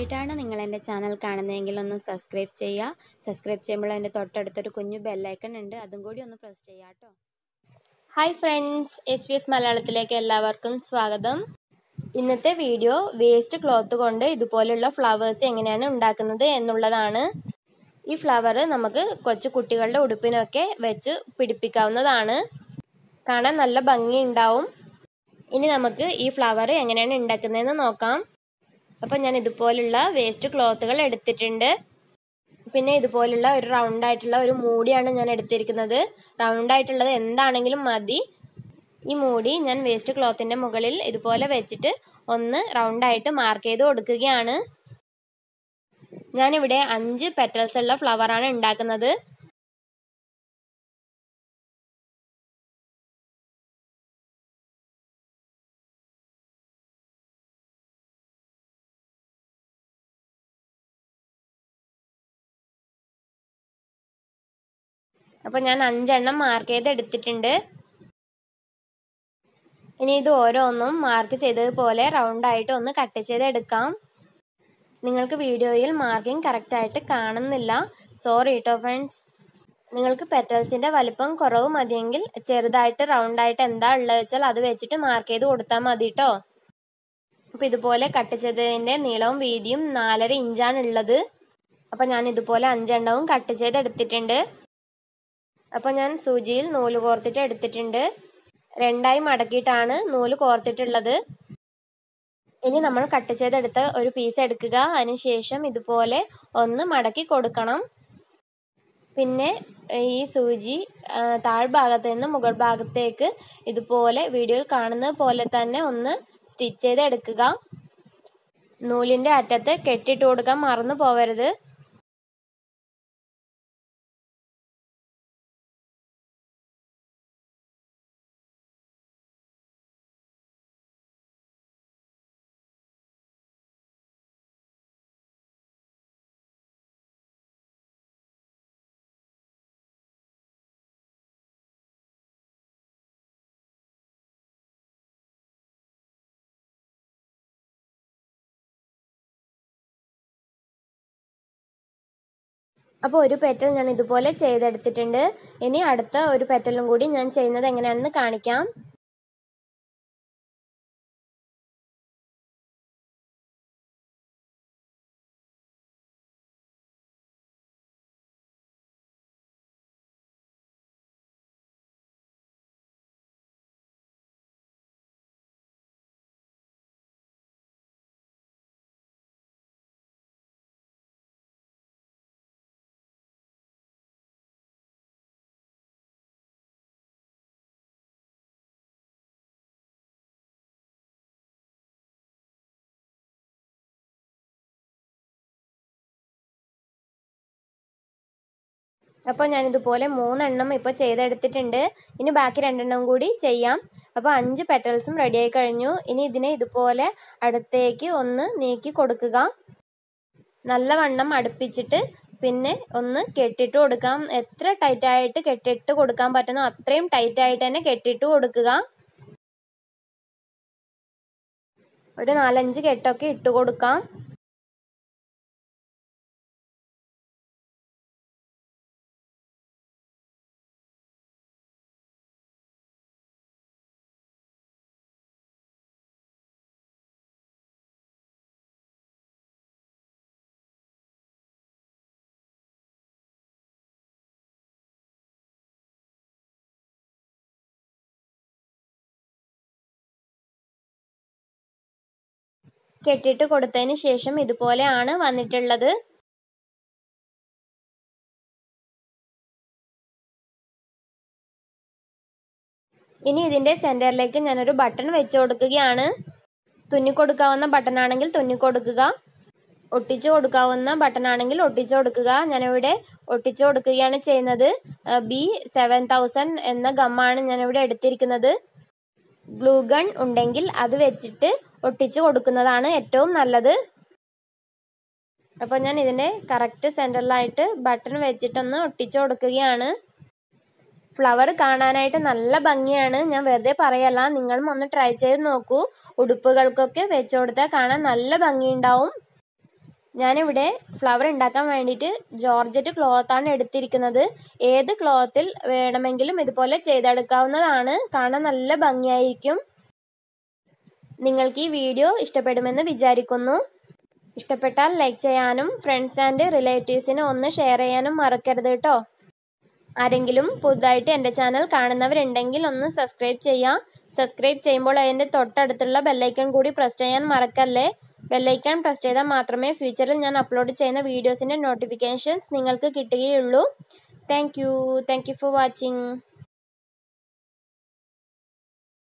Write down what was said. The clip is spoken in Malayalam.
ആദ്യമായിട്ടാണ് നിങ്ങൾ എൻ്റെ ചാനൽ കാണുന്നതെങ്കിൽ ഒന്ന് സബ്സ്ക്രൈബ് ചെയ്യുക. സബ്സ്ക്രൈബ് ചെയ്യുമ്പോൾ എൻ്റെ തൊട്ടടുത്തൊരു കുഞ്ഞു ബെല്ലൈക്കൺ ഉണ്ട്, അതും കൂടി ഒന്ന് പ്രസ് ചെയ്യാം കേട്ടോ. ഹായ് ഫ്രണ്ട്സ്, SBS മലയാളത്തിലേക്ക് എല്ലാവർക്കും സ്വാഗതം. ഇന്നത്തെ വീഡിയോ വേസ്റ്റ് ക്ലോത്ത് കൊണ്ട് ഇതുപോലുള്ള ഫ്ലവേഴ്സ് എങ്ങനെയാണ് ഉണ്ടാക്കുന്നത് എന്നുള്ളതാണ്. ഈ ഫ്ലവർ നമുക്ക് കൊച്ചു കുട്ടികളുടെ ഉടുപ്പിനൊക്കെ വെച്ച് പിടിപ്പിക്കാവുന്നതാണ്. കാണാൻ നല്ല ഭംഗി ഉണ്ടാവും. ഇനി നമുക്ക് ഈ ഫ്ലവർ എങ്ങനെയാണ് ഉണ്ടാക്കുന്നതെന്ന് നോക്കാം. അപ്പം ഞാൻ ഇതുപോലുള്ള വേസ്റ്റ് ക്ലോത്തുകൾ എടുത്തിട്ടുണ്ട്. പിന്നെ ഇതുപോലുള്ള ഒരു റൗണ്ട് ആയിട്ടുള്ള ഒരു മൂടിയാണ് ഞാൻ എടുത്തിരിക്കുന്നത്. റൗണ്ട് ആയിട്ടുള്ളത് എന്താണെങ്കിലും മതി. ഈ മൂടി ഞാൻ വേസ്റ്റ് ക്ലോത്തിന്റെ മുകളിൽ ഇതുപോലെ വെച്ചിട്ട് ഒന്ന് റൗണ്ട് ആയിട്ട് മാർക്ക് ചെയ്ത് കൊടുക്കുകയാണ്. ഞാനിവിടെ 5 പെറ്റൽസ് ഉള്ള ഫ്ലവർ ആണ് ഉണ്ടാക്കുന്നത്. അപ്പൊ ഞാൻ 5 എണ്ണം മാർക്ക് ചെയ്ത് എടുത്തിട്ടുണ്ട്. ഇനി ഇത് ഓരോന്നും മാർക്ക് ചെയ്തതുപോലെ റൗണ്ട് ആയിട്ട് ഒന്ന് കട്ട് ചെയ്ത് എടുക്കാം. നിങ്ങൾക്ക് വീഡിയോയിൽ മാർക്കിംഗ് കറക്റ്റ് ആയിട്ട് കാണുന്നില്ല, സോറി കേട്ടോ ഫ്രണ്ട്സ്. നിങ്ങൾക്ക് പെറ്റൽസിന്റെ വലിപ്പം കുറവ് മതിയെങ്കിൽ ചെറുതായിട്ട് റൗണ്ട് ആയിട്ട് എന്താ ഉള്ളത് വെച്ചാൽ അത് വെച്ചിട്ട് മാർക്ക് ചെയ്ത് കൊടുത്താൽ മതി കേട്ടോ. അപ്പൊ ഇതുപോലെ കട്ട് ചെയ്തതിന്റെ നീളവും വീതിയും 4.5 ഇഞ്ചാണ് ഉള്ളത്. അപ്പൊ ഞാൻ ഇതുപോലെ 5 എണ്ണവും കട്ട് ചെയ്ത് എടുത്തിട്ടുണ്ട്. അപ്പൊ ഞാൻ സൂചിയിൽ നൂല് കോർത്തിട്ട് എടുത്തിട്ടുണ്ട്. 2ആയി മടക്കിയിട്ടാണ് നൂല് കോർത്തിട്ടുള്ളത്. ഇനി നമ്മൾ കട്ട് ചെയ്തെടുത്ത ഒരു പീസ് എടുക്കുക. അതിനുശേഷം ഇതുപോലെ ഒന്ന് മടക്കി കൊടുക്കണം. പിന്നെ ഈ സൂചി താഴ്ഭാഗത്ത് നിന്ന് മുകൾ ഭാഗത്തേക്ക് ഇതുപോലെ വീഡിയോയിൽ കാണുന്നത് പോലെ തന്നെ ഒന്ന് സ്റ്റിച്ച് ചെയ്ത് എടുക്കുക. നൂലിന്റെ അറ്റത്ത് കെട്ടിട്ട് കൊടുക്കാൻ മറന്നു പോവരുത്. അപ്പോൾ ഒരു പെറ്റൽ ഞാൻ ഇതുപോലെ ചെയ്തെടുത്തിട്ടുണ്ട്. ഇനി അടുത്ത ഒരു പെറ്റലും കൂടി ഞാൻ ചെയ്യുന്നത് എങ്ങനെയാണെന്ന് കാണിക്കാം. അപ്പോൾ ഞാൻ ഇതുപോലെ 3 എണ്ണം ഇപ്പോൾ ചെയ്തെടുത്തിട്ടുണ്ട്. ഇനി ബാക്കി 2 എണ്ണം കൂടി ചെയ്യാം. അപ്പോൾ 5 പെറ്റൽസും റെഡി ആയി കഴിഞ്ഞു. ഇനി ഇതിനെ ഇതുപോലെ അടുത്തേക്ക് ഒന്ന് നീക്കി കൊടുക്കുക. നല്ലവണ്ണം അടുപ്പിച്ചിട്ട് പിന്നെ ഒന്ന് കെട്ടിട്ട് കൊടുക്കാം. എത്ര ടൈറ്റ് ആയിട്ട് കെട്ടിട്ട് കൊടുക്കാൻ പറ്റുന്നോ അത്രയും ടൈറ്റ് ആയിട്ട് തന്നെ കെട്ടിട്ട് കൊടുക്കുക. ഒരു 4-5 കെട്ടൊക്കെ ഇട്ട് കൊടുക്കാം. കെട്ടിട്ട് കൊടുത്തതിന് ശേഷം ഇതുപോലെയാണ് വന്നിട്ടുള്ളത്. ഇനി ഇതിന്റെ സെന്ററിലേക്ക് ഞാനൊരു ബട്ടൺ വെച്ച് കൊടുക്കുകയാണ്. തുന്നിക്കൊടുക്കാവുന്ന ബട്ടൺ ആണെങ്കിൽ തുന്നിക്കൊടുക്കുക, ഒട്ടിച്ചു കൊടുക്കാവുന്ന ബട്ടൺ ആണെങ്കിൽ ഒട്ടിച്ചു കൊടുക്കുക. ഞാനിവിടെ ഒട്ടിച്ചു കൊടുക്കുകയാണ് ചെയ്യുന്നത്. B7000 എന്ന ഗമ്മാണ് ഞാനിവിടെ എടുത്തിരിക്കുന്നത്. ഗ്ലൂ ഗൺ ഉണ്ടെങ്കിൽ അത് വെച്ചിട്ട് ഒട്ടിച്ചു കൊടുക്കുന്നതാണ് ഏറ്റവും നല്ലത്. അപ്പൊ ഞാൻ ഇതിന്റെ കറക്റ്റ് സെന്ററിലായിട്ട് ബട്ടൺ വെച്ചിട്ടൊന്ന് ഒട്ടിച്ചു കൊടുക്കുകയാണ്. ഫ്ലവർ കാണാനായിട്ട് നല്ല ഭംഗിയാണ്, ഞാൻ വെറുതെ പറയല്ല, നിങ്ങളും ഒന്ന് ട്രൈ ചെയ്ത് നോക്കൂ. ഉടുപ്പുകൾക്കൊക്കെ വെച്ചു കൊടുത്താൽ കാണാൻ നല്ല ഭംഗിയുണ്ടാവും. ഞാനിവിടെ ഫ്ലവർ ഉണ്ടാക്കാൻ വേണ്ടിയിട്ട് ജോർജറ്റ് ക്ലോത്താണ് എടുത്തിരിക്കുന്നത്. ഏത് ക്ലോത്തിൽ വേണമെങ്കിലും ഇതുപോലെ ചെയ്തെടുക്കാവുന്നതാണ്. കാണാൻ നല്ല ഭംഗിയായിരിക്കും. നിങ്ങൾക്ക് ഈ വീഡിയോ ഇഷ്ടപ്പെടുമെന്ന് വിചാരിക്കുന്നു. ഇഷ്ടപ്പെട്ടാൽ ലൈക്ക് ചെയ്യാനും ഫ്രണ്ട്സ് ആൻഡ് റിലേറ്റീവ്സിന് ഒന്ന് ഷെയർ ചെയ്യാനും മറക്കരുത് കേട്ടോ. ആരെങ്കിലും പുതുതായിട്ട് എൻ്റെ ചാനൽ കാണുന്നവരുണ്ടെങ്കിൽ ഒന്ന് സബ്സ്ക്രൈബ് ചെയ്യാം. സബ്സ്ക്രൈബ് ചെയ്യുമ്പോൾ അതിൻ്റെ തൊട്ടടുത്തുള്ള ബെല്ലൈക്കൺ കൂടി പ്രസ് ചെയ്യാൻ മറക്കല്ലേ. ബെല്ലൈക്കൺ പ്രസ് ചെയ്താൽ മാത്രമേ ഫ്യൂച്ചറിൽ ഞാൻ അപ്ലോഡ് ചെയ്യുന്ന വീഡിയോസിൻ്റെ നോട്ടിഫിക്കേഷൻസ് നിങ്ങൾക്ക് കിട്ടുകയുള്ളൂ. Thank you for watching.